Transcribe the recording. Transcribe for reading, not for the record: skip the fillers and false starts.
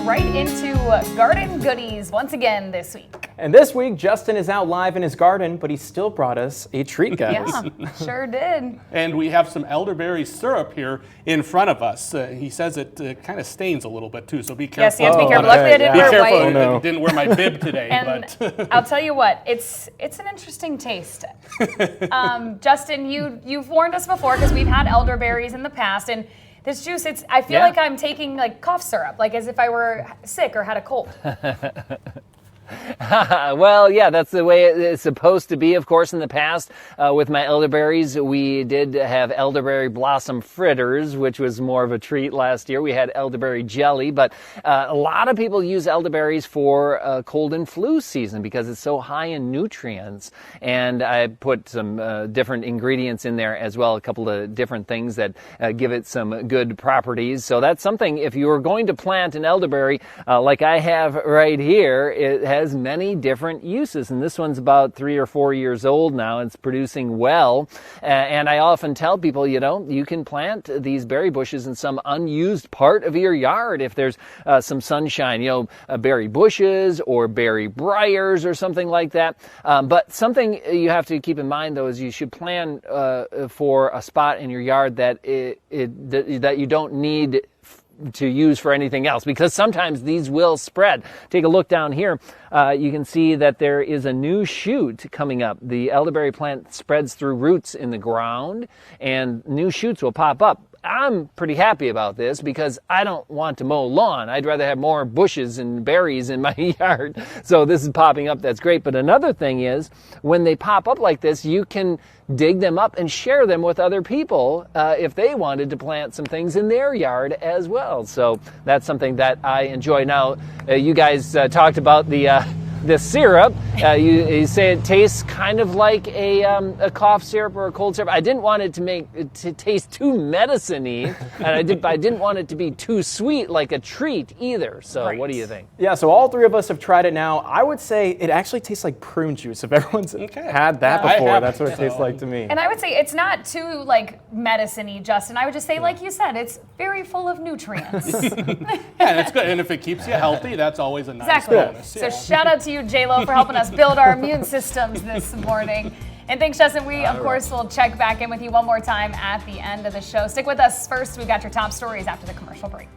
right into garden goodies once again this week. And this week, Justin is out live in his garden, but he still brought us a treat, guys. Yeah, sure did. And we have some elderberry syrup here in front of us. He says it kind of stains a little bit too, so be careful. Yes, you have to be careful. okay, Luckily, I didn't Be wear careful. white. Oh, no. I didn't wear my bib today. And but I'll tell you what, it's an interesting taste. Justin, you've warned us before because we've had elderberries in the past, and this juice, I feel like I'm taking like cough syrup, like as if I were sick or had a cold. Well, yeah, that's the way it's supposed to be. Of course, in the past, with my elderberries, we did have elderberry blossom fritters, which was more of a treat last year. We had elderberry jelly, but a lot of people use elderberries for cold and flu season because it's so high in nutrients. And I put some different ingredients in there as well, a couple of different things that give it some good properties. So that's something, if you are going to plant an elderberry, like I have right here, it has many different uses, and this one's about 3 or 4 years old now. It's producing well, and I often tell people, you can plant these berry bushes in some unused part of your yard if there's some sunshine, berry bushes or berry briars or something like that. But something you have to keep in mind, though, is you should plan for a spot in your yard that that you don't need to use for anything else, because sometimes these will spread. Take a look down here. You can see that there is a new shoot coming up. The elderberry plant spreads through roots in the ground, and new shoots will pop up. I'm pretty happy about this because I don't want to mow lawn. I'd rather have more bushes and berries in my yard. So this is popping up. That's great. But another thing is, when they pop up like this, you can dig them up and share them with other people if they wanted to plant some things in their yard as well. So that's something that I enjoy. Now, you guys talked about the syrup. You say it tastes kind of like a cough syrup or a cold syrup. I didn't want it to taste too medicine-y, and I didn't want it to be too sweet like a treat either. So Right. What do you think? Yeah, so all three of us have tried it now. I would say it actually tastes like prune juice. If everyone's had that I before, haven't, that's what it tastes so. like to me. And I would say it's not too like medicine-y, Justin. I would just say, like you said, it's very full of nutrients. yeah, that's good. And if it keeps you healthy, that's always a nice Exactly. bonus. So shout out to you, J-Lo, for helping us build our immune systems this morning. And thanks, Justin. We, of course, will check back in with you one more time at the end of the show. Stick with us. First, we've got your top stories after the commercial break.